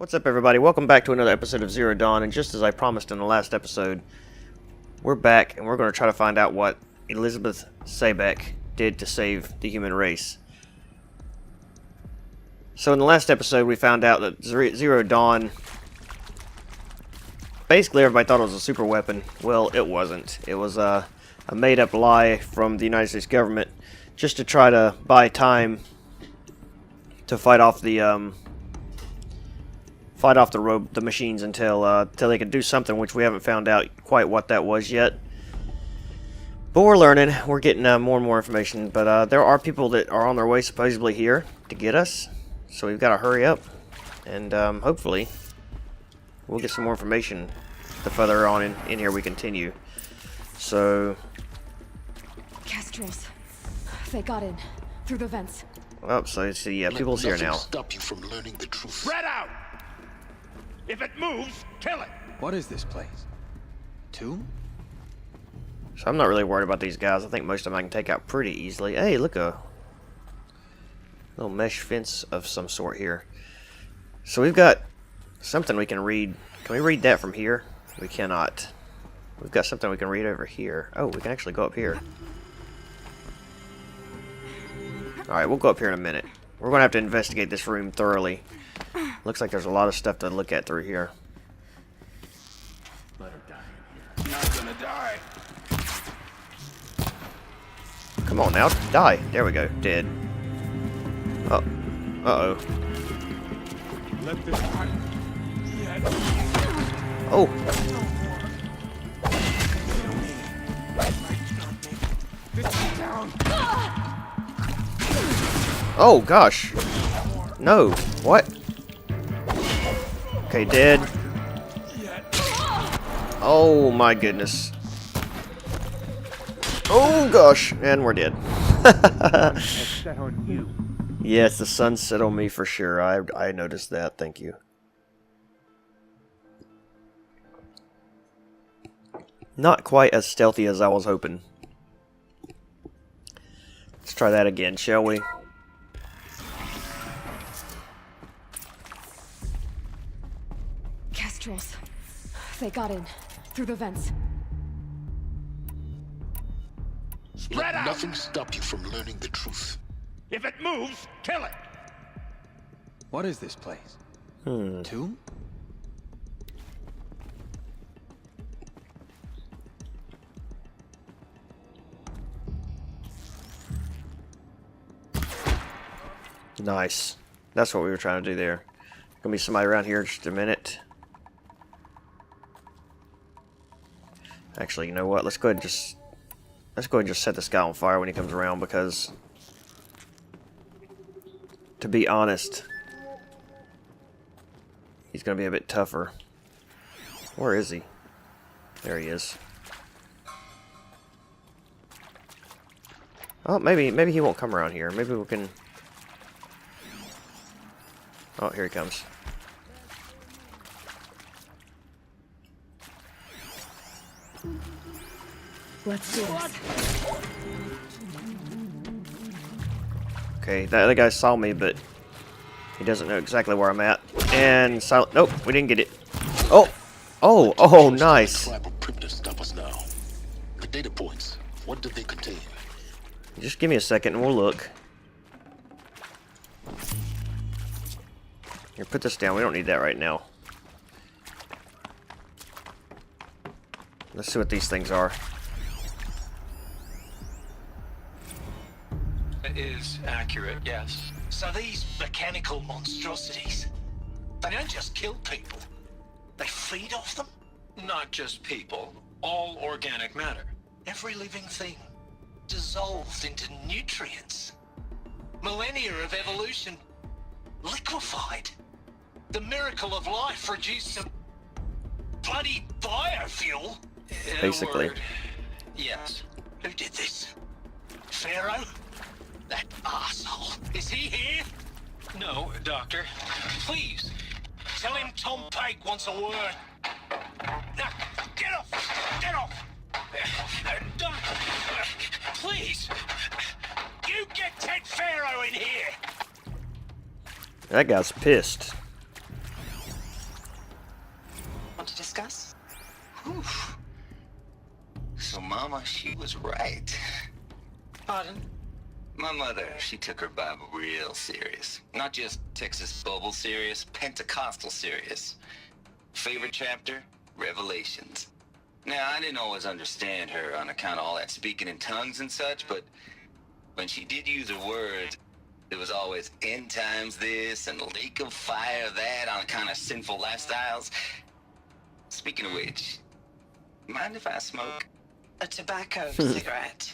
What's up, everybody? Welcome back to another episode of Zero Dawn, and just as I promised in the last episode, we're back and we're going to try to find out what Elizabeth Saybeck did to save the human race. So in the last episode, we found out that Zero Dawn, basically everybody thought it was a super weapon. Well, it wasn't. It was a made-up lie from the United States government just to try to buy time to fight off the machines until they could do something, which we haven't found out quite what that was yet. But we're learning. We're getting more and more information. But there are people that are on their way supposedly here to get us. So we've got to hurry up. And hopefully we'll get some more information the further on in here we continue. So... Kestrels. They got in. Through the vents. Oh, so see, people's here now. Stop you from learning the truth. Spread out! If it moves, kill it! What is this place? Tomb? So I'm not really worried about these guys. I think most of them I can take out pretty easily. Hey, look, a little mesh fence of some sort here. So we've got something we can read. Can we read that from here? We cannot. We've got something we can read over here. Oh, we can actually go up here. Alright, we'll go up here in a minute. We're going to have to investigate this room thoroughly. Looks like there's a lot of stuff to look at through here. Let her die. Not gonna die. Come on now, die. There we go, dead. Oh, uh-oh. Let this one. Yet. Oh. This is down. Oh gosh. No. What? Okay, dead. Oh my goodness. Oh gosh, and we're dead. Set on you. Yes, the sun set on me for sure. I noticed that. Thank you. Not quite as stealthy as I was hoping. Let's try that again, shall we? Kestrels. They got in. Through the vents. Spread out! Nothing stop you from learning the truth. If it moves, kill it! What is this place? Tomb? Nice. That's what we were trying to do there. Gonna be somebody around here in just a minute. Actually, you know what? Let's go ahead and just set this guy on fire when he comes around, because to be honest, he's gonna be a bit tougher. Where is he? There he is. Oh, maybe he won't come around here. Maybe we can. Oh, here he comes. Let's do this. Okay, that other guy saw me, but he doesn't know exactly where I'm at. And silent. Nope, we didn't get it. Oh, oh, nice. Tribal primitives stop us now. The data points. What do they contain? Just give me a second and we'll look. Here, put this down. We don't need that right now. Let's see what these things are. It is accurate, yes. So these mechanical monstrosities, they don't just kill people, they feed off them? Not just people, all organic matter. Every living thing, dissolved into nutrients. Millennia of evolution, liquefied. The miracle of life produced some bloody biofuel. In a Basically. word, yes. Who did this? Pharaoh? That asshole. Is he here? No, Doctor. Please, tell him Tom Pake wants a word. Now, get off! Get off! Doctor, please, you get Ted Pharaoh in here! That guy's pissed. to discuss? Whew. So Mama, she was right. Pardon? My mother, she took her Bible real serious. Not just Texas Bubble serious, Pentecostal serious. Favorite chapter? Revelations. Now, I didn't always understand her on account of all that speaking in tongues and such, but when she did use her words, it was always end times this and lake of fire that on account of sinful lifestyles. Speaking of which, mind if I smoke? A tobacco cigarette.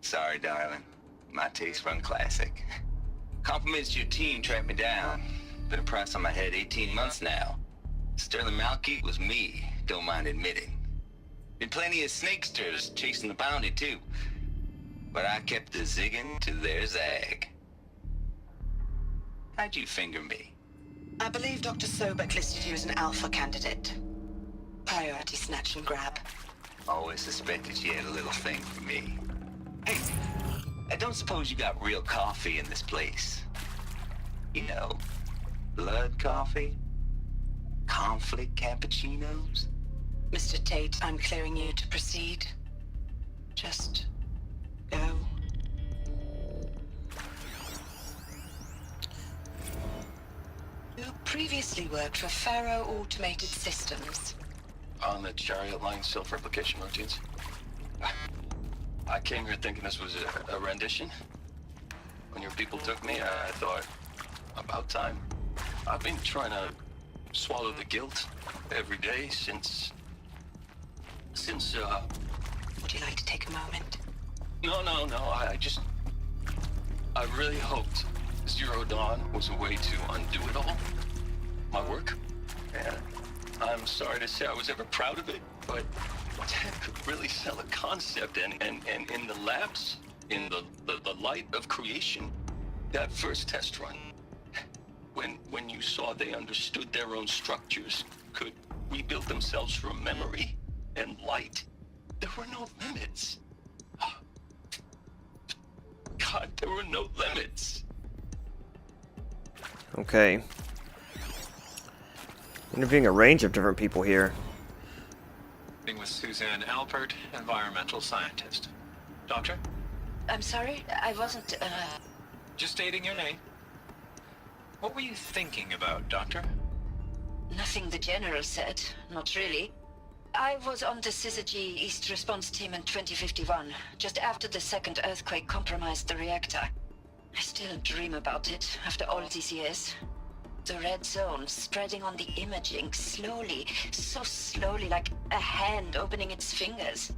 Sorry, darling. My taste run classic. Compliments to your team tracked me down. Been a price on my head 18 months now. Sterling Malky was me, don't mind admitting. Been plenty of snakesters chasing the bounty too. But I kept the zigging to their zag. How'd you finger me? I believe Dr. Sobek listed you as an alpha candidate. Priority snatch and grab. Always suspected she had a little thing for me. Hey, I don't suppose you got real coffee in this place. You know, blood coffee? Conflict cappuccinos? Mr. Tate, I'm clearing you to proceed. Just go. You previously worked for Faro Automated Systems. On the chariot line self-replication routines. I came here thinking this was a rendition. When your people took me, I thought, about time. I've been trying to swallow the guilt every day since... Would you like to take a moment? No, I really hoped Zero Dawn was a way to undo it all. My work. And I'm sorry to say I was ever proud of it, but Ted could really sell a concept, and in the labs, in the light of creation, that first test run, when you saw they understood their own structures, could rebuild themselves from memory and light, there were no limits. God, there were no limits. Okay. Interviewing a range of different people here. With Suzanne Alpert, environmental scientist. Doctor? I'm sorry, I wasn't, Just stating your name. What were you thinking about, Doctor? Nothing the General said, not really. I was on the Syzygy East Response Team in 2051, just after the second earthquake compromised the reactor. I still dream about it, after all these years. The red zone spreading on the imaging, slowly, so slowly, like a hand opening its fingers.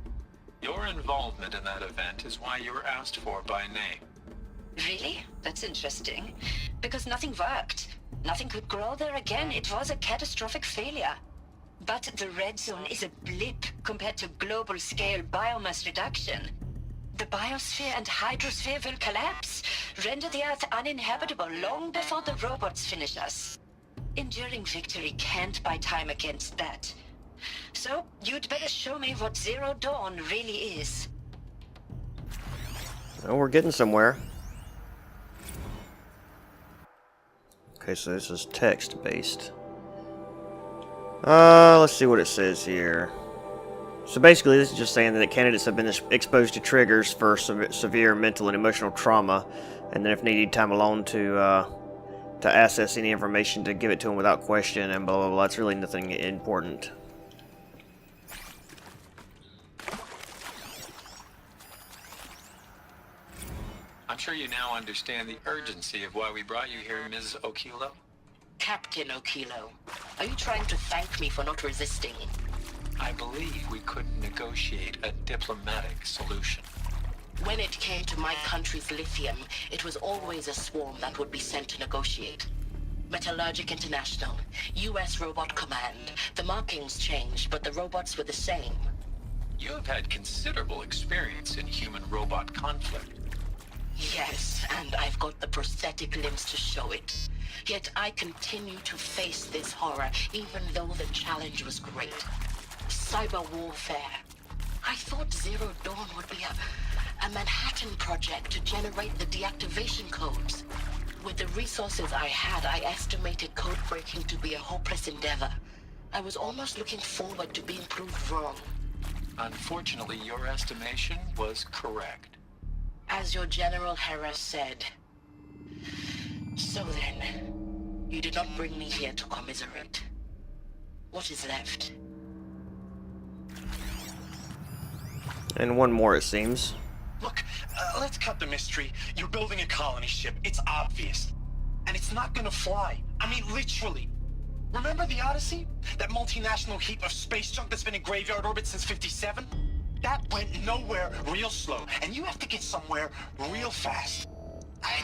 Your involvement in that event is why you were asked for by name. Really? That's interesting. Because nothing worked. Nothing could grow there again. It was a catastrophic failure. But the red zone is a blip compared to global-scale biomass reduction. The biosphere and hydrosphere will collapse, render the Earth uninhabitable long before the robots finish us. Enduring victory can't buy time against that. So, you'd better show me what Zero Dawn really is. Oh, we're getting somewhere. Okay, so this is text-based. Let's see what it says here. So basically, this is just saying that candidates have been exposed to triggers for severe mental and emotional trauma, and then if needed, time alone to access any information to give it to them without question, and blah blah blah. It's really nothing important. I'm sure you now understand the urgency of why we brought you here, Ms. Okilo. Captain Okilo, are you trying to thank me for not resisting? I believe we could negotiate a diplomatic solution. When it came to my country's lithium, it was always a swarm that would be sent to negotiate. Metallurgic International, U.S. Robot Command. The markings changed, but the robots were the same. You have had considerable experience in human-robot conflict. Yes, and I've got the prosthetic limbs to show it. Yet I continue to face this horror, even though the challenge was great. Cyber warfare. I thought Zero Dawn would be a Manhattan project to generate the deactivation codes. With the resources I had, I estimated code breaking to be a hopeless endeavor. I was almost looking forward to being proved wrong. Unfortunately, your estimation was correct. As your General Hera said. So then, you did not bring me here to commiserate. What is left? And one more, it seems. Look, let's cut the mystery. You're building a colony ship. It's obvious. And it's not gonna fly. I mean, literally. Remember the Odyssey? That multinational heap of space junk that's been in graveyard orbit since '57? That went nowhere real slow. And you have to get somewhere real fast.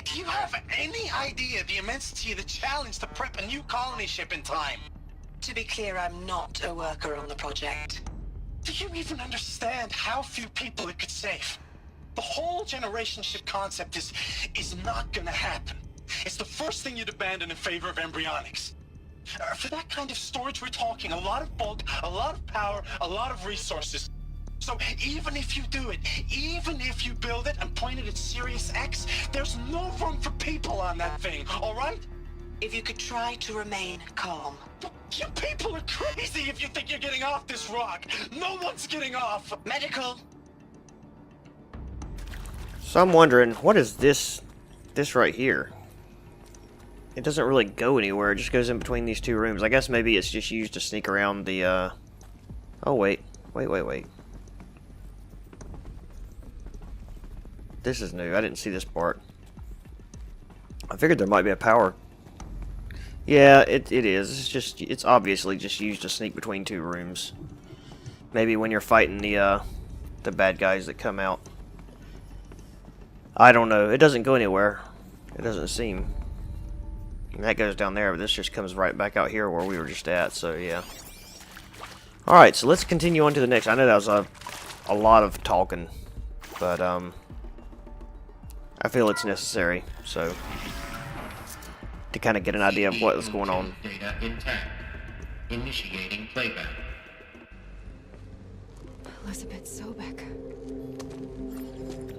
Do you have any idea the immensity of the challenge to prep a new colony ship in time? To be clear, I'm not a worker on the project. Do you even understand how few people it could save? The whole generation ship concept is not gonna happen. It's the first thing you'd abandon in favor of embryonics. For that kind of storage, we're talking a lot of bulk, a lot of power, a lot of resources. So even if you do it, even if you build it and point it at Sirius X, there's no room for people on that thing, all right? If you could try to remain calm. You people are crazy if you think you're getting off this rock. No one's getting off. Medical. So I'm wondering, what is this right here? It doesn't really go anywhere. It just goes in between these two rooms. I guess maybe it's just used to sneak around the, Oh, wait. Wait. This is new. I didn't see this part. I figured there might be a power. Yeah, it is. It's obviously just used to sneak between two rooms. Maybe when you're fighting the bad guys that come out. I don't know. It doesn't go anywhere. It doesn't seem. And that goes down there, but this just comes right back out here where we were just at, so yeah. Alright, so let's continue on to the next. I know that was a lot of talking, but I feel it's necessary, so to kind of get an idea of what was going on. Data intact. Initiating playback. Elizabeth Sobek.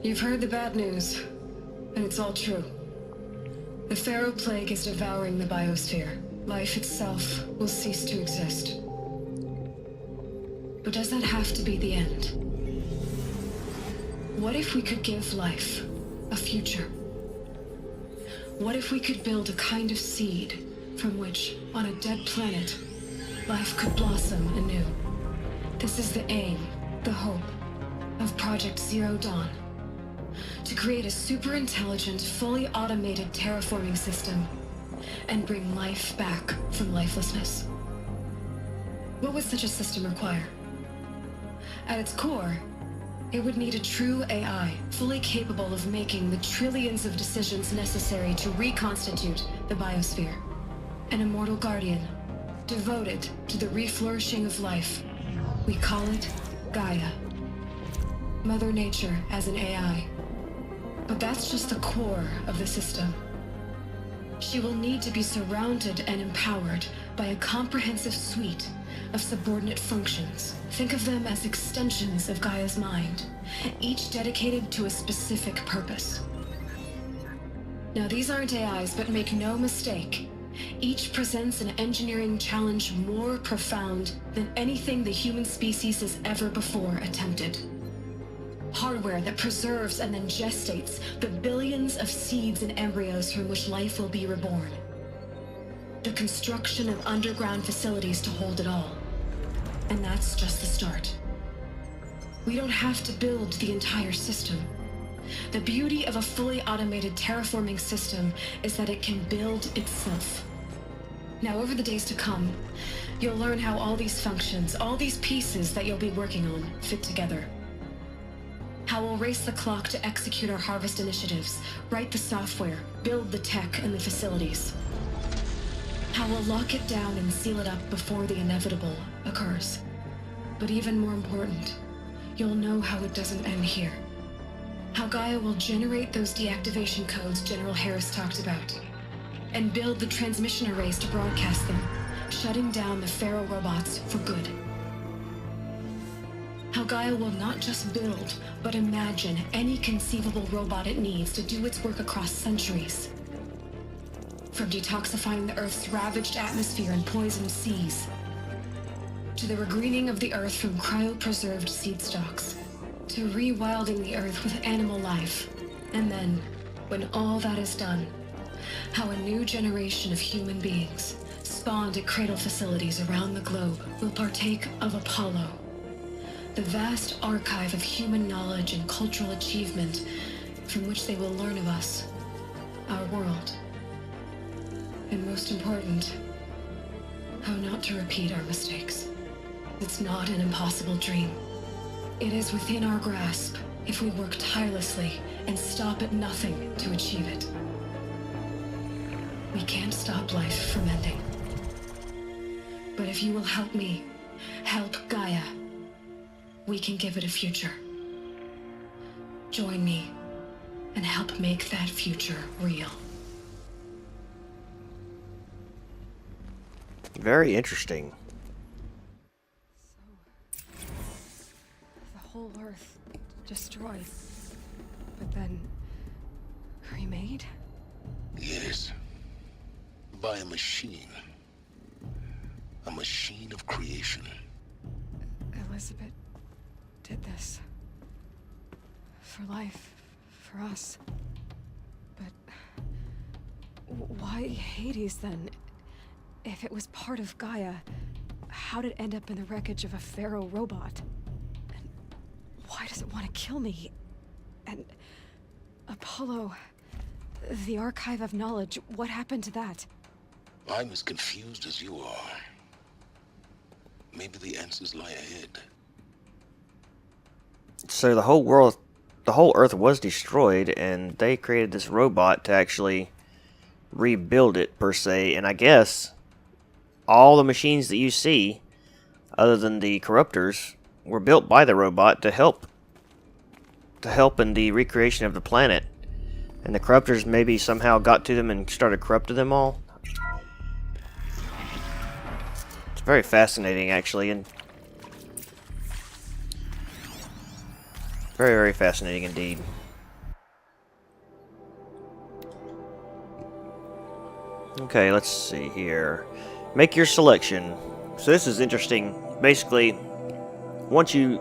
You've heard the bad news, and it's all true. The Pharaoh Plague is devouring the biosphere. Life itself will cease to exist. But does that have to be the end? What if we could give life a future? What if we could build a kind of seed from which, on a dead planet, life could blossom anew? This is the aim, the hope, of Project Zero Dawn. To create a super-intelligent, fully automated terraforming system and bring life back from lifelessness. What would such a system require? At its core, it would need a true AI, fully capable of making the trillions of decisions necessary to reconstitute the biosphere. An immortal guardian, devoted to the reflourishing of life. We call it Gaia. Mother Nature as an AI. But that's just the core of the system. She will need to be surrounded and empowered by a comprehensive suite of subordinate functions. Think of them as extensions of Gaia's mind, each dedicated to a specific purpose. Now, these aren't AIs, but make no mistake, each presents an engineering challenge more profound than anything the human species has ever before attempted. Hardware that preserves and then gestates the billions of seeds and embryos from which life will be reborn. The construction of underground facilities to hold it all. And that's just the start. We don't have to build the entire system. The beauty of a fully automated terraforming system is that it can build itself. Now, over the days to come, you'll learn how all these functions, all these pieces that you'll be working on, fit together. How we'll race the clock to execute our harvest initiatives, write the software, build the tech and the facilities. How we'll lock it down and seal it up before the inevitable occurs. But even more important, you'll know how it doesn't end here. How Gaia will generate those deactivation codes General Harris talked about, and build the transmission arrays to broadcast them, shutting down the Pharaoh robots for good. How Gaia will not just build, but imagine any conceivable robot it needs to do its work across centuries. From detoxifying the Earth's ravaged atmosphere and poisoned seas, to the regreening of the earth from cryopreserved seed stocks, to rewilding the earth with animal life. And then, when all that is done, how a new generation of human beings, spawned at cradle facilities around the globe, will partake of Apollo, the vast archive of human knowledge and cultural achievement from which they will learn of us, our world. And most important, how not to repeat our mistakes. It's not an impossible dream. It is within our grasp if we work tirelessly and stop at nothing to achieve it. We can't stop life from ending. But if you will help me, help Gaia, we can give it a future. Join me and help make that future real. Very interesting. So, the whole Earth destroyed, but then remade? Yes. By a machine. A machine of creation. Elizabeth did this. For life. For us. But why Hades then? If it was part of Gaia, how did it end up in the wreckage of a pharaoh robot? And why does it want to kill me? And Apollo, the archive of knowledge, what happened to that? I'm as confused as you are. Maybe the answers lie ahead. So the whole Earth was destroyed, and they created this robot to actually rebuild it, per se. And I guess all the machines that you see, other than the corruptors, were built by the robot to help in the recreation of the planet. And the corruptors maybe somehow got to them and started corrupting them all. It's very fascinating, actually, and very, very fascinating indeed. Okay, let's see here. Make your selection. So this is interesting. Basically, once you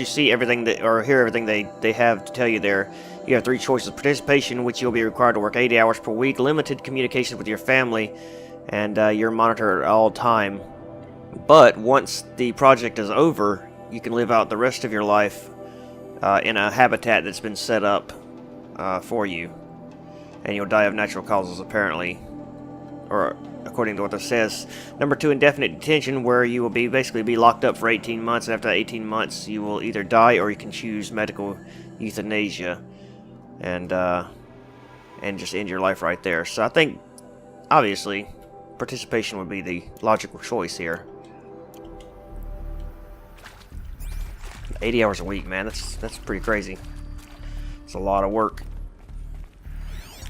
see everything that, or hear everything they have to tell you there, you have three choices: participation, which you'll be required to work 80 hours per week; limited communication with your family, and you're monitored at all time. But once the project is over, you can live out the rest of your life in a habitat that's been set up for you, and you'll die of natural causes, apparently, or according to what this says. Number 2, indefinite detention, where you will basically be locked up for 18 months. After 18 months, you will either die or you can choose medical euthanasia, and just end your life right there. So I think, obviously, participation would be the logical choice here. 80 hours a week, man. That's pretty crazy. It's a lot of work.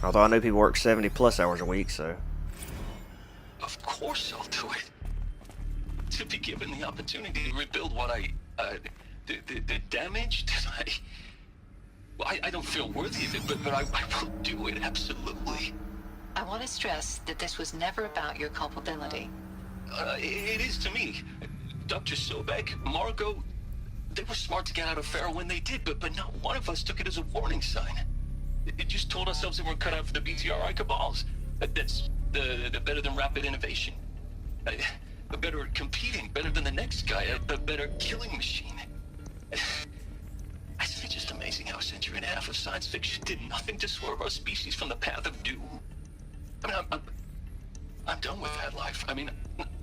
Although I know people work 70 plus hours a week, so. Of course I'll do it. To be given the opportunity to rebuild what the damage that I don't feel worthy of it, but I will do it, absolutely. I want to stress that this was never about your culpability. It is to me. Dr. Sobek, Margot, they were smart to get out of Pharaoh when they did, but not one of us took it as a warning sign. It just told ourselves that we're cut out for the BTRI cabals. That's the better than rapid innovation. A better at competing, better than the next guy, a better killing machine. It's just amazing how a century and a half of science fiction did nothing to swerve our species from the path of doom. I mean, I'm done with that life. I mean,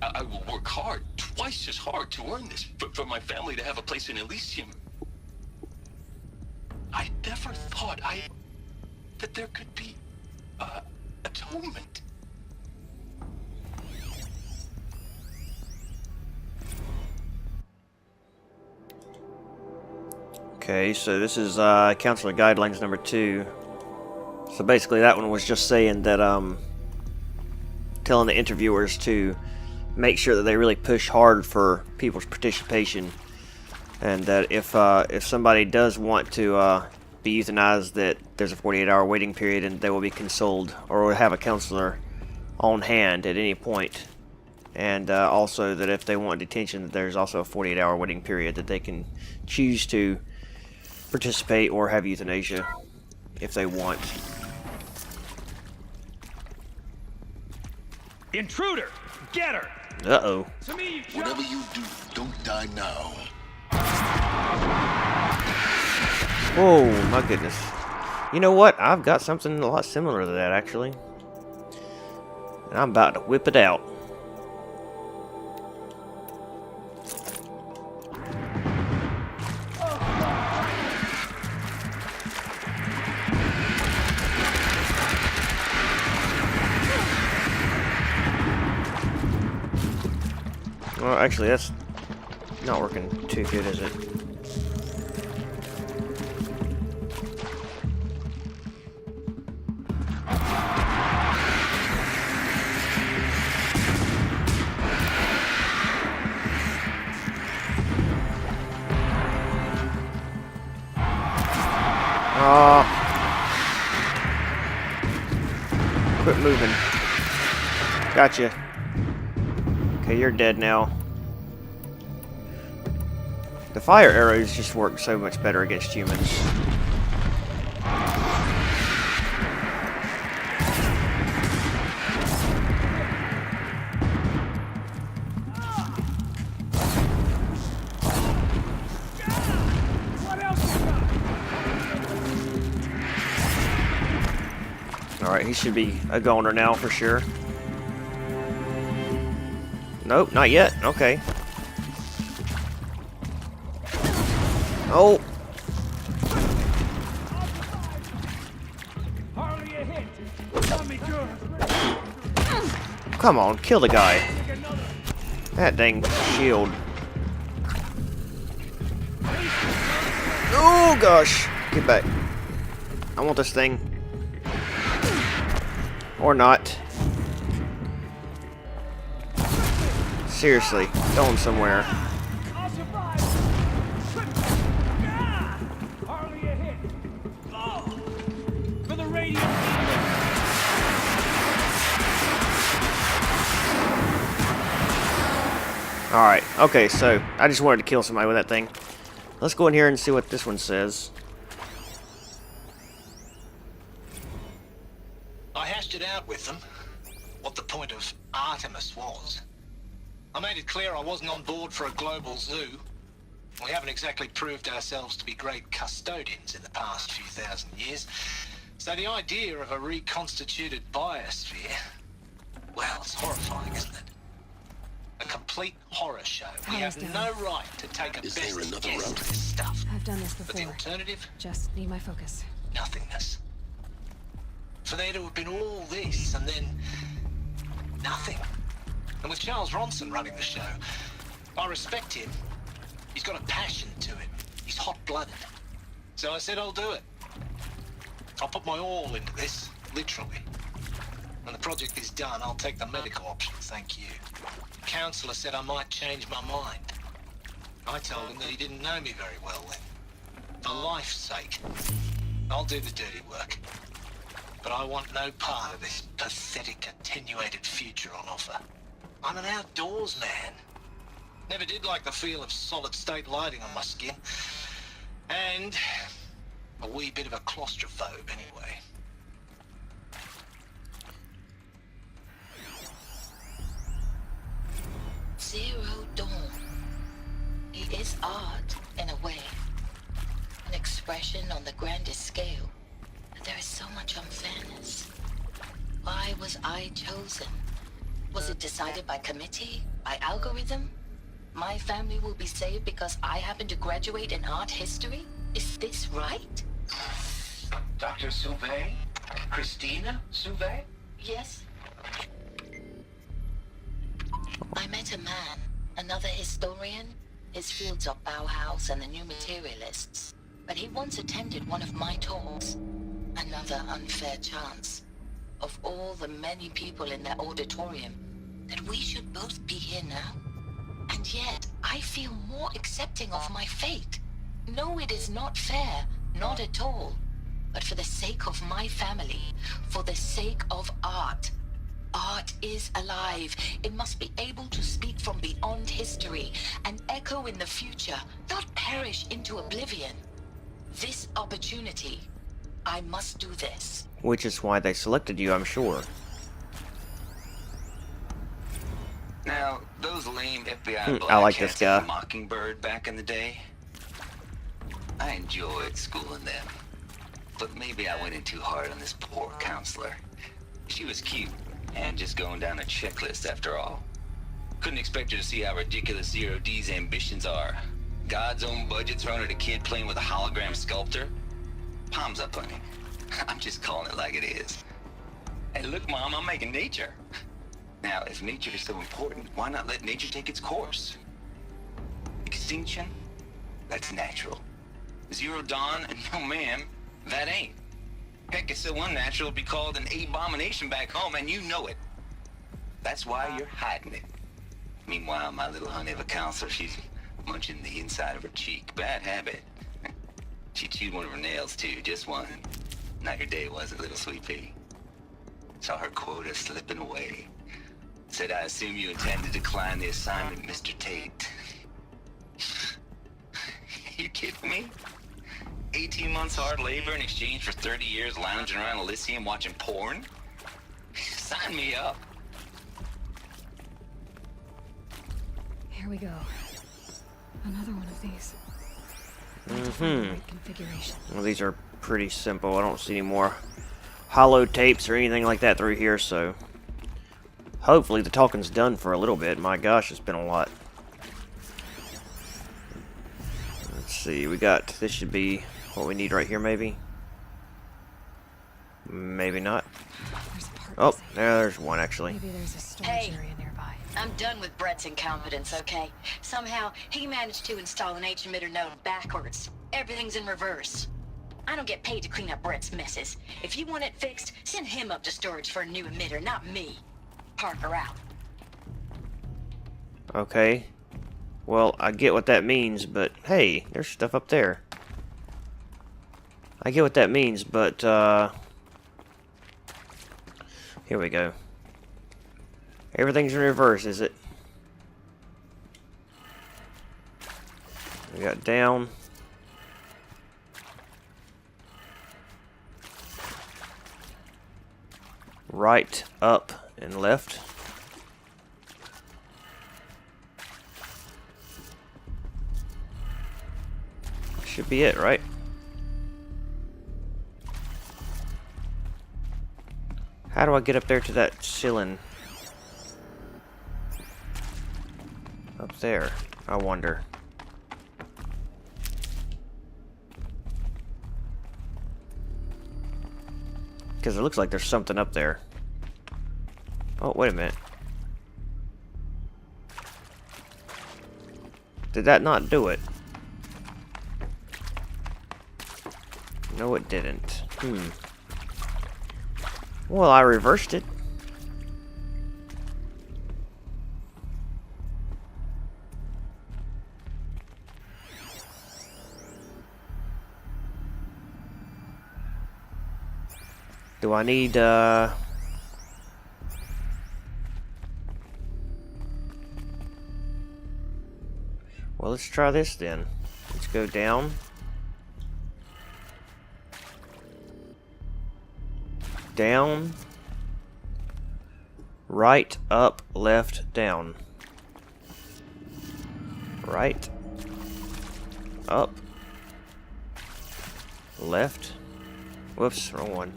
I will work hard, twice as hard, to earn this, for my family to have a place in Elysium. I never thought that there could be atonement. Okay, so this is Counselor Guidelines number 2. So basically that one was just saying that, telling the interviewers to make sure that they really push hard for people's participation, and that if somebody does want to be euthanized, that there's a 48-hour waiting period and they will be consoled, or will have a counselor on hand at any point And also that if they want detention, that there's also a 48-hour waiting period that they can choose to participate or have euthanasia if they want. Intruder! Get her! Uh-oh. Whatever you do, don't die now. Oh, my goodness. You know what? I've got something a lot similar to that, actually. And I'm about to whip it out. Well, actually, that's not working too good, is it? Quit moving. Gotcha. Okay, you're dead now. The fire arrows just work so much better against humans. Alright, he should be a goner now for sure. Nope, not yet. Okay. Oh! Come on, kill the guy. That dang shield. Oh gosh! Get back. I want this thing. Or not. Seriously, go him somewhere. Alright, okay, so I just wanted to kill somebody with that thing. Let's go in here and see what this one says. I hashed it out with them, what the point of Artemis was. I made it clear I wasn't on board for a global zoo. We haven't exactly proved ourselves to be great custodians in the past few thousand years. So the idea of a reconstituted biosphere, well, it's horrifying, isn't it? A complete horror show. We have no right to take a best guess at this stuff. I've done this But the before. alternative? Just need my focus. Nothingness. For there to have been all this and then nothing. And with Charles Ronson running the show, I respect him. He's got a passion to him. He's hot-blooded. So I said I'll do it. I'll put my all into this, literally. When the project is done, I'll take the medical option, thank you. The counselor said I might change my mind. I told him that he didn't know me very well then. For life's sake, I'll do the dirty work. But I want no part of this pathetic, attenuated future on offer. I'm an outdoors man. Never did like the feel of solid-state lighting on my skin. And a wee bit of a claustrophobe, anyway. Zero Dawn. It is art, in a way. An expression on the grandest scale. But there is so much unfairness. Why was I chosen? Was it decided by committee? By algorithm? My family will be saved because I happen to graduate in art history? Is this right? Dr. Sauvé? Christina Sauvé? Yes. I met a man, another historian. His fields are Bauhaus and the New Materialists. But he once attended one of my talks. Another unfair chance. Of all the many people in that auditorium, that we should both be here now. And yet, I feel more accepting of my fate. No, it is not fair, not at all. But for the sake of my family, for the sake of art, Art is alive. It must be able to speak from beyond history and echo in the future, not perish into oblivion. This opportunity, I must do this. Which is why they selected you, I'm sure. Now, those lame FBI I black like this hats guy. in Mockingbird back in the day, I enjoyed schooling them. But maybe I went in too hard on this poor counselor. She was cute, and just going down a checklist after all. Couldn't expect her to see how ridiculous Zero D's ambitions are. God's own budget thrown at a kid playing with a hologram sculptor? Palms up, honey. I'm just calling it like it is. Hey, look, Mom, I'm making nature. Now, if nature is so important, why not let nature take its course? Extinction? That's natural. Zero Dawn? No, ma'am, that ain't. Heck, it's so unnatural it'd be called an abomination back home, and you know it. That's why you're hiding it. Meanwhile, my little honey of a counselor, she's munching the inside of her cheek. Bad habit. She chewed one of her nails, too, just one. Not your day, was it, little sweet pea? Saw her quota slipping away. Said, I assume you intend to decline the assignment, Mr. Tate. You kidding me? 18 months hard labor in exchange for 30 years lounging around Elysium watching porn? Sign me up. Here we go. Another one of these. Configuration. Well, these are pretty simple. I don't see any more hollow tapes or anything like that through here, so hopefully the talking's done for a little bit. My gosh, it's been a lot. Let's see, we got, this should be what we need right here, maybe? Maybe not. Oh, there's one, actually. Maybe there's a storage area nearby. I'm done with Brett's incompetence, okay? Somehow, he managed to install an H-emitter node backwards. Everything's in reverse. I don't get paid to clean up Brett's messes. If you want it fixed, send him up to storage for a new emitter, not me. Parker out. Okay. Well, I get what that means, but hey, there's stuff up there. I get what that means, but here we go. Everything's in reverse, is it? We got down. Right, up, and left. Should be it, right? How do I get up there to that ceiling? Up there, I wonder. Because it looks like there's something up there. Oh, wait a minute. Did that not do it? No, it didn't. Well, I reversed it. Do I need, well, let's try this then. Let's go down. Down. Right, up, left, down. Right. Up. Left. Whoops, wrong one.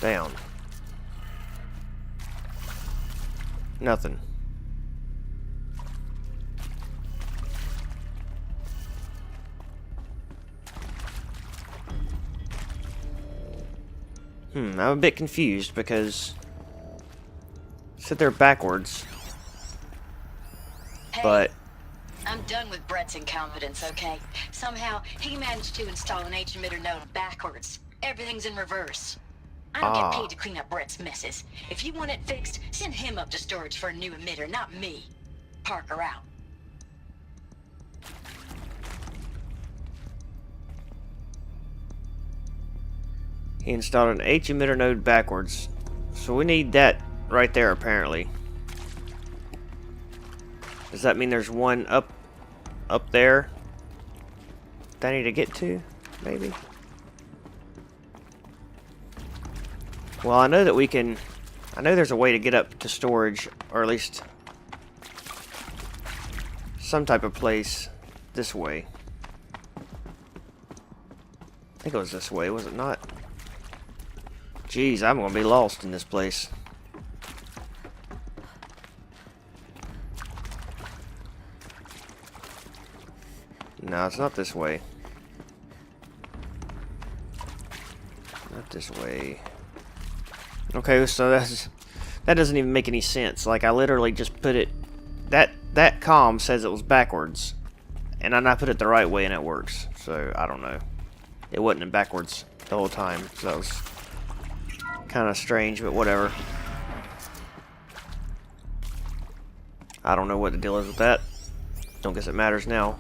Down. Nothing. I'm a bit confused because it said they're backwards. Hey, but I'm done with Brett's incompetence, okay? Somehow, he managed to install an H-emitter node backwards. Everything's in reverse. I don't get paid to clean up Brett's messes. If you want it fixed, send him up to storage for a new emitter, not me. Parker out. He installed an H emitter node backwards. So we need that right there, apparently. Does that mean there's one up there that I need to get to? Maybe? Well, I know that we can... I know there's a way to get up to storage, or at least some type of place this way. I think it was this way, was it not? Jeez, I'm gonna be lost in this place. No, it's not this way. Not this way. Okay, so that doesn't even make any sense. Like, I literally just put it... That comm says it was backwards. And I put it the right way and it works. So, I don't know. It wasn't backwards the whole time. So that was kind of strange, but whatever. I don't know what the deal is with that. Don't guess it matters now.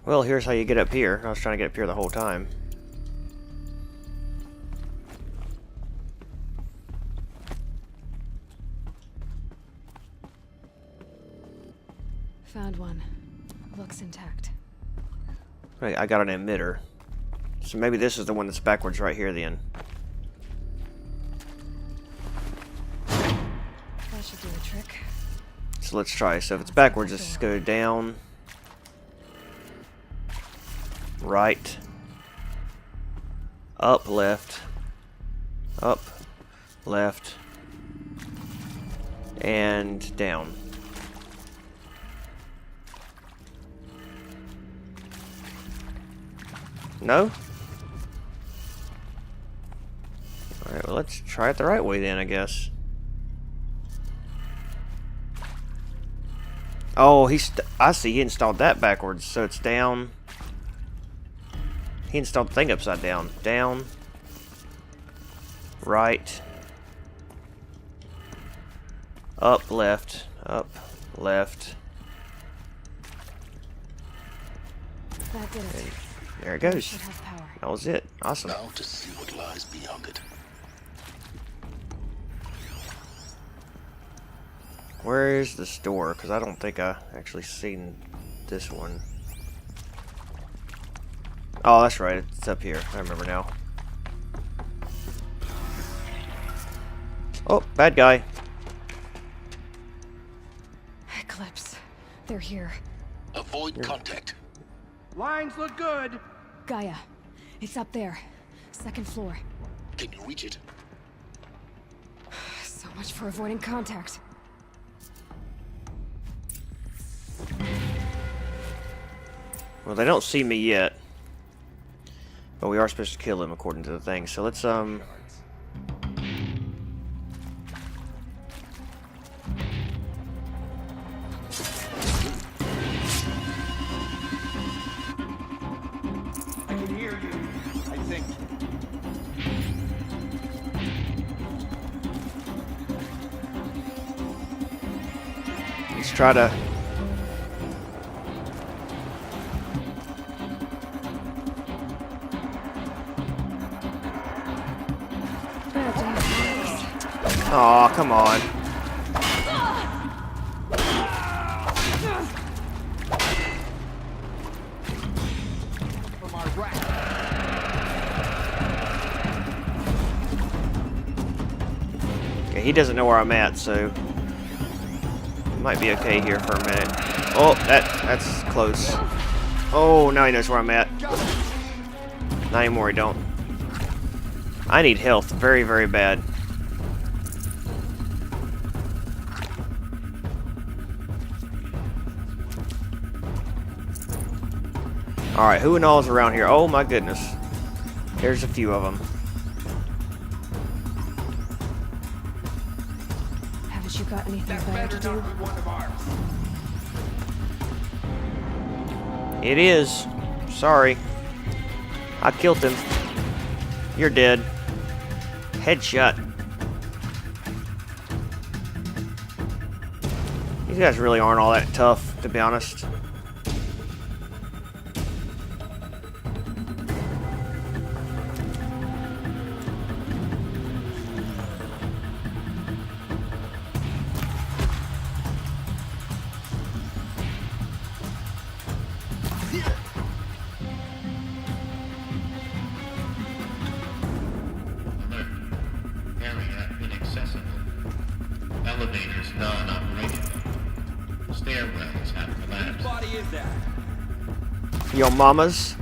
Well, here's how you get up here. I was trying to get up here the whole time. Found one. Looks intact. Right, I got an emitter. So maybe this is the one that's backwards right here then. That should do the trick. So let's try. So if it's backwards, let's go down. Right. Up, left. Up, left. And down. No? Alright, well, let's try it the right way then, I guess. Oh, I see he installed that backwards, so it's down. He installed the thing upside down. Down. Right. Up, left. Up, left. That did it. And there it goes. Should have power. That was it. Awesome. Now to see what lies beyond it. Where is the store? Because I don't think I actually seen this one. Oh, that's right. It's up here. I remember now. Oh, bad guy. Eclipse. They're here. Avoid contact. Lines look good. Gaia. It's up there. Second floor. Can you reach it? So much for avoiding contact. Well, they don't see me yet. But we are supposed to kill him according to the thing. So let's, I can hear you, I think. let's try to... Aw, come on. Okay, he doesn't know where I'm at, so might be okay here for a minute. Oh, that's close. Oh, now he knows where I'm at. Not anymore, he don't. I need health very, very bad. Alright, who and all is around here? Oh my goodness. There's a few of them. Haven't you got anything better to do? It is. Sorry. I killed him. You're dead. Headshot. These guys really aren't all that tough, to be honest. Area inaccessible. Elevators non-operational. Stairwells have collapsed. Whose body is that? Yo mamas.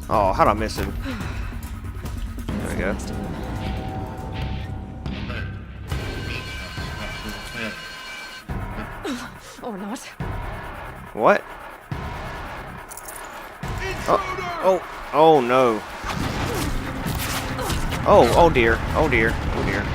Oh, how'd I miss him? There we go. Or not. What? Oh no. Oh dear. Oh dear. Oh dear.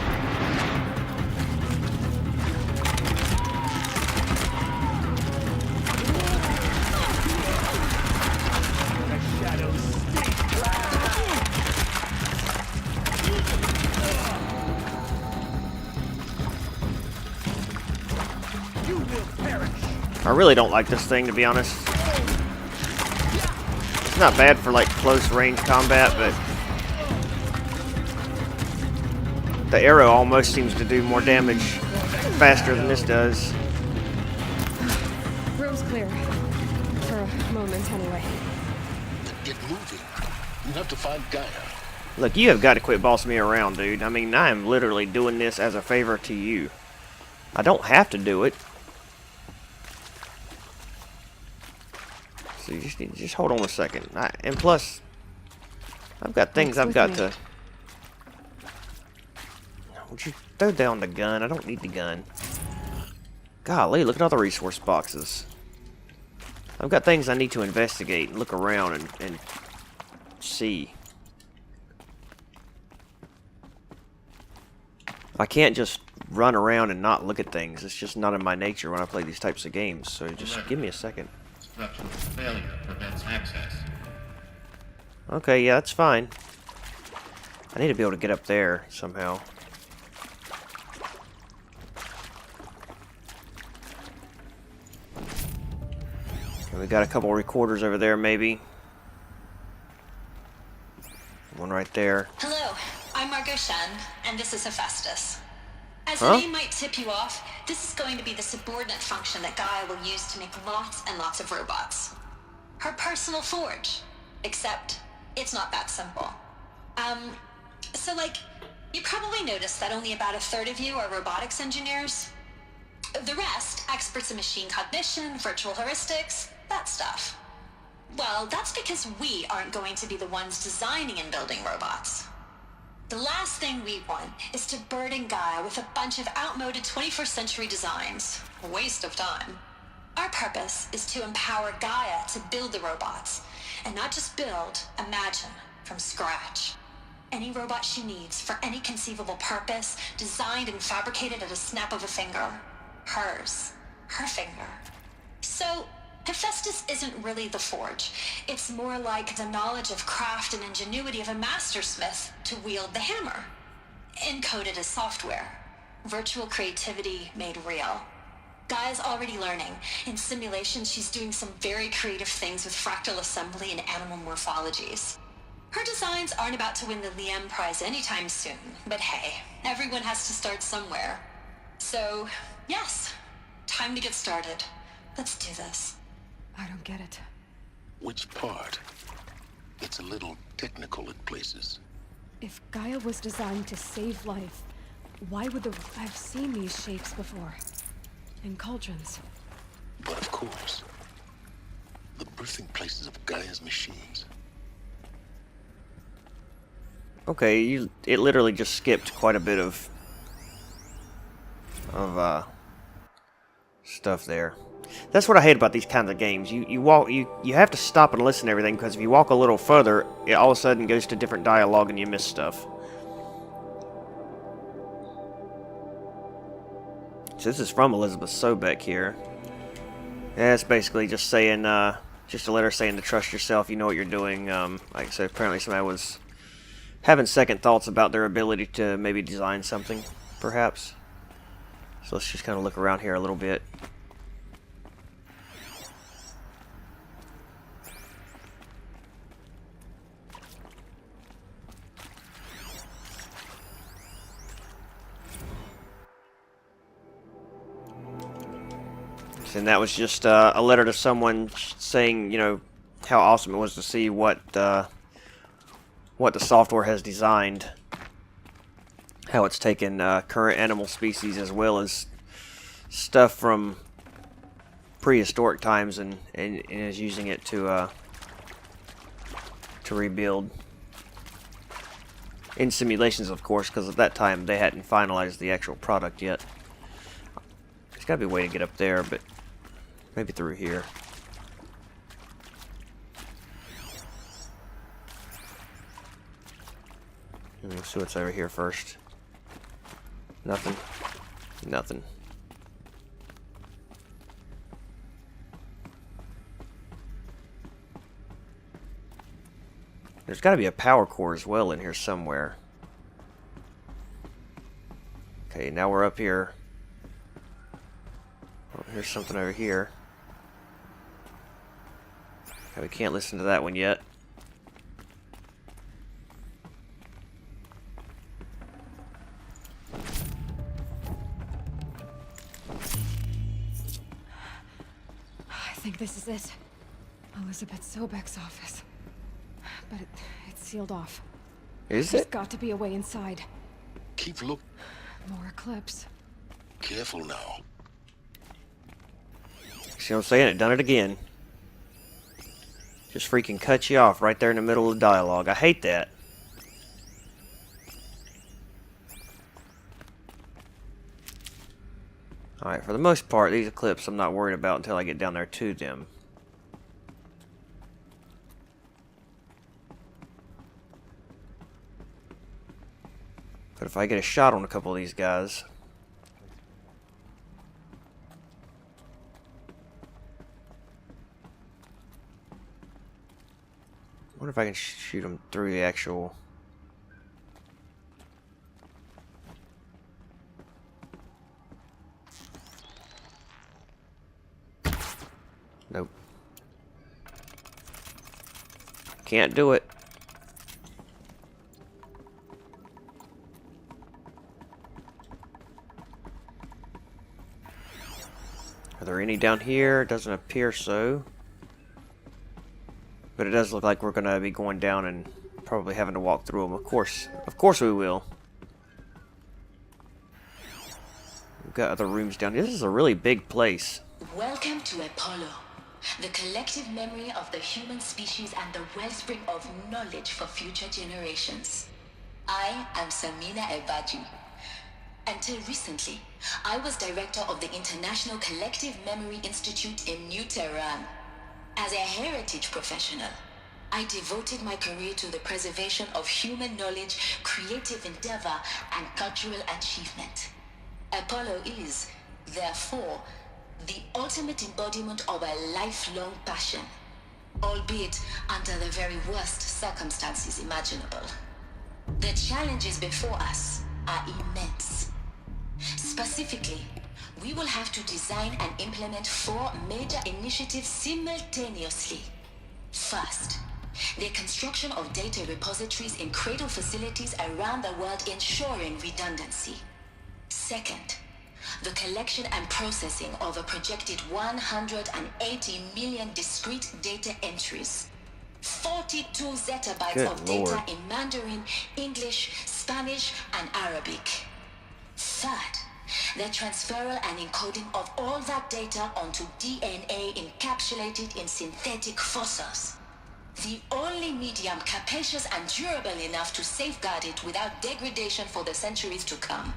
I really don't like this thing, to be honest. It's not bad for like close range combat, but the arrow almost seems to do more damage faster than this does. Room's clear. For a moment, anyway. Get moving. You have to find Gaia. Look, you have got to quit bossing me around, dude. I mean, I am literally doing this as a favor to you. I don't have to do it. So you just need to just hold on a second. And plus, I've got things I've got to... Would you throw down the gun? I don't need the gun. Golly, look at all the resource boxes. I've got things I need to investigate and look around and see. I can't just run around and not look at things. It's just not in my nature when I play these types of games. So just give me a second. Structural failure prevents access. Okay, yeah, that's fine. I need to be able to get up there somehow. Okay, we got a couple recorders over there, maybe. One right there. Hello, I'm Margot Shen, and this is Hephaestus. As Huh? the name might tip you off, this is going to be the subordinate function that Gaia will use to make lots and lots of robots. Her personal forge. Except, it's not that simple. So like, you probably noticed that only about a third of you are robotics engineers. The rest, experts in machine cognition, virtual heuristics, that stuff. Well, that's because we aren't going to be the ones designing and building robots. The last thing we want is to burden Gaia with a bunch of outmoded 21st century designs. A waste of time. Our purpose is to empower Gaia to build the robots, and not just build, imagine, from scratch. Any robot she needs for any conceivable purpose, designed and fabricated at a snap of a finger. Hers. Her finger. So, Hephaestus isn't really the forge. It's more like the knowledge of craft and ingenuity of a mastersmith to wield the hammer. Encoded as software. Virtual creativity made real. Gaia's already learning. In simulation, she's doing some very creative things with fractal assembly and animal morphologies. Her designs aren't about to win the Liam Prize anytime soon, but hey, everyone has to start somewhere. So, yes, time to get started. Let's do this. I don't get it. Which part? It's a little technical at places. If Gaia was designed to save life, why would the... I've seen these shapes before. In cauldrons. But of course, the birthing places of Gaia's machines. Okay, it literally just skipped quite a bit of stuff there. That's what I hate about these kinds of games. You have to stop and listen to everything, because if you walk a little further, it all of a sudden goes to different dialogue and you miss stuff. So this is from Elizabeth Sobeck here. Yeah, it's basically just saying, Just a letter saying to trust yourself, you know what you're doing. Like I said, apparently somebody was having second thoughts about their ability to maybe design something, perhaps. So let's just kind of look around here a little bit. And that was just a letter to someone saying, you know, how awesome it was to see what the software has designed, how it's taken current animal species as well as stuff from prehistoric times and is using it to rebuild in simulations, of course, because at that time they hadn't finalized the actual product yet. There's got to be a way to get up there, but maybe through here. Let's see what's over here first. Nothing. Nothing. There's got to be a power core as well in here somewhere. Okay, now we're up here. Oh, here's something over here. Okay, we can't listen to that one yet. I think this is it. Elizabeth Sobek's office. But it's sealed off. Is There's it? got to be a way inside. Keep look. More eclipse. Careful now. See what I'm saying? It done it again. Just freaking cut you off right there in the middle of the dialogue. I hate that. Alright, for the most part, these eclipses I'm not worried about until I get down there to them. But if I get a shot on a couple of these guys... I wonder if I can shoot them through the actual... Nope. Can't do it. Are there any down here? It doesn't appear so. But it does look like we're going to be going down and probably having to walk through them. Of course we will. We've got other rooms down here. This is a really big place. Welcome to Apollo, the collective memory of the human species and the wellspring of knowledge for future generations. I am Samina Ebaji. Until recently, I was director of the International Collective Memory Institute in New Tehran. As a heritage professional, I devoted my career to the preservation of human knowledge, creative endeavor, and cultural achievement. Apollo is, therefore, the ultimate embodiment of a lifelong passion, albeit under the very worst circumstances imaginable. The challenges before us are immense. Specifically, we will have to design and implement 4 major initiatives simultaneously. First, the construction of data repositories in cradle facilities around the world ensuring redundancy. Second, the collection and processing of a projected 180 million discrete data entries. 42 zettabytes Good of Lord. data in Mandarin, English, Spanish, and Arabic. Third, the transferal and encoding of all that data onto DNA encapsulated in synthetic fossils. The only medium capacious and durable enough to safeguard it without degradation for the centuries to come.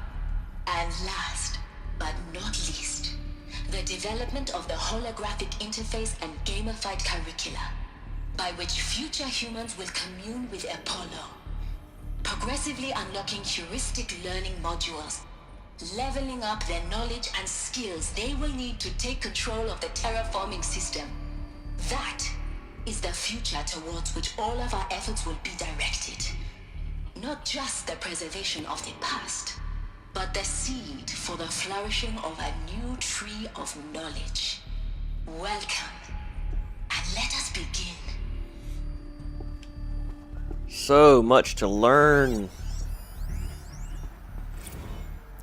And last, but not least, the development of the holographic interface and gamified curricula, by which future humans will commune with Apollo, progressively unlocking heuristic learning modules, leveling up their knowledge and skills they will need to take control of the terraforming system. That is the future towards which all of our efforts will be directed. Not just the preservation of the past, but the seed for the flourishing of a new tree of knowledge. Welcome, and let us begin. So much to learn.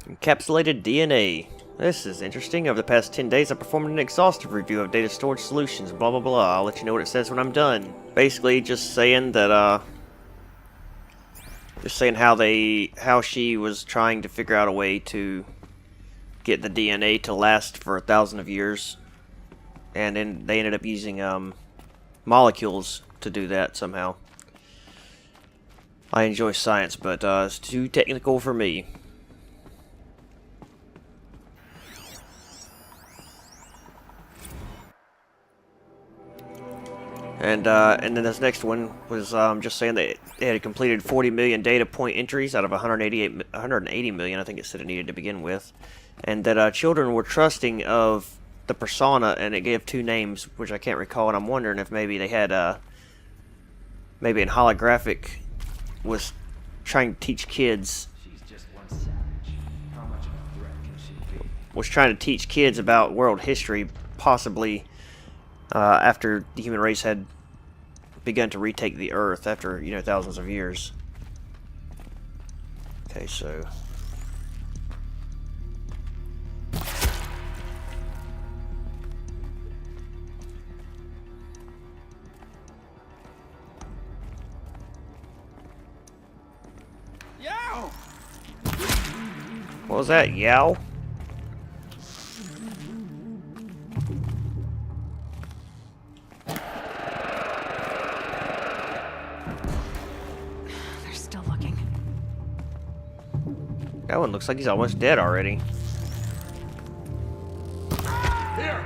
Encapsulated DNA. This is interesting. Over the past 10 days, I performed an exhaustive review of data storage solutions, blah blah blah. I'll let you know what it says when I'm done. Basically, just saying that, just saying how she was trying to figure out a way to get the DNA to last for 1,000 years. And then they ended up using, molecules to do that somehow. I enjoy science, but, it's too technical for me. And then this next one was just saying that they had completed 40 million data point entries out of 180 million, I think it said it needed to begin with. And that children were trusting of the persona, and it gave 2 names, which I can't recall, and I'm wondering if maybe they had, maybe in holographic was trying to teach kids. She's just one savage. How much of a threat can she be? Was trying to teach kids about world history, possibly after the human race had begun to retake the Earth after, you know, thousands of years. Okay, so Yow! what was that? Yow? They're still looking. That one looks like he's almost dead already. Here!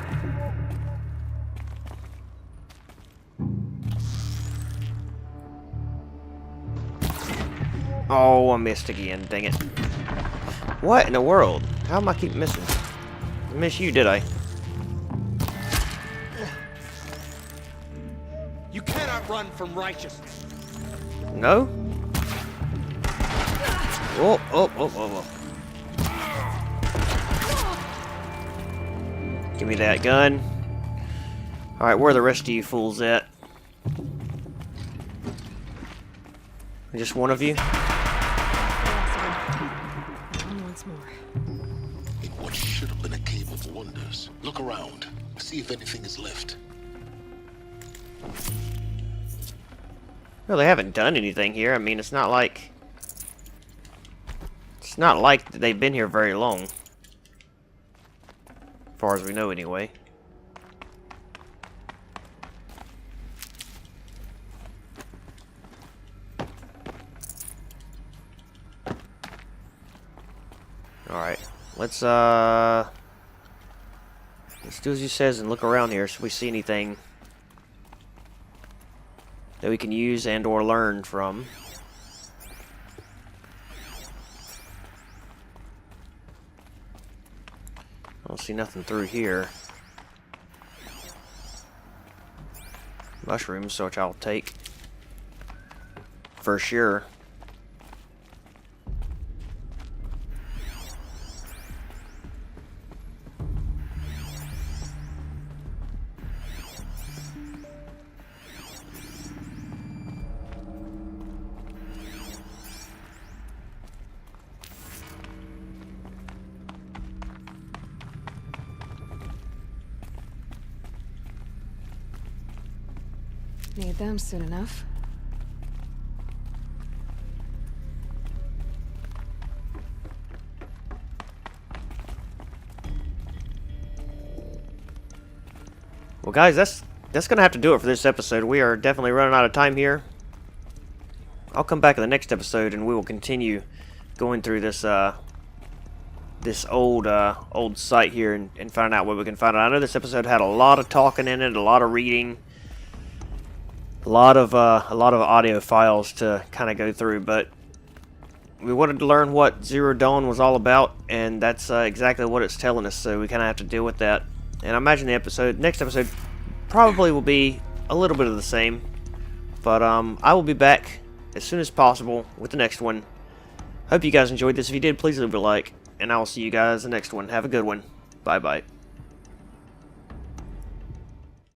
Oh, I missed again, dang it. What in the world? How am I keep missing? I miss you, did I? You cannot run from righteousness. No? Oh, oh, oh, oh, oh. Give me that gun. Alright, where are the rest of you fools at? Just one of you? Once more. In what should have been a cave of wonders. Look around. See if anything is left. Well, they haven't done anything here. I mean, it's not like... It's not like they've been here very long. As far as we know, anyway. Alright, let's do as he says and look around here so we see anything that we can use and or learn from. I don't see nothing through here. Mushrooms, which I'll take. For sure. Need them soon enough. Well, guys, that's gonna have to do it for this episode. We are definitely running out of time here. I'll come back in the next episode and we will continue going through this this old site here and find out what we can find out. I know this episode had a lot of talking in it, a lot of reading, a lot of audio files to kind of go through, but we wanted to learn what Zero Dawn was all about, and that's exactly what it's telling us. So we kind of have to deal with that. And I imagine the next episode probably will be a little bit of the same. But I will be back as soon as possible with the next one. Hope you guys enjoyed this. If you did, please leave a like, and I will see you guys in the next one. Have a good one. Bye-bye.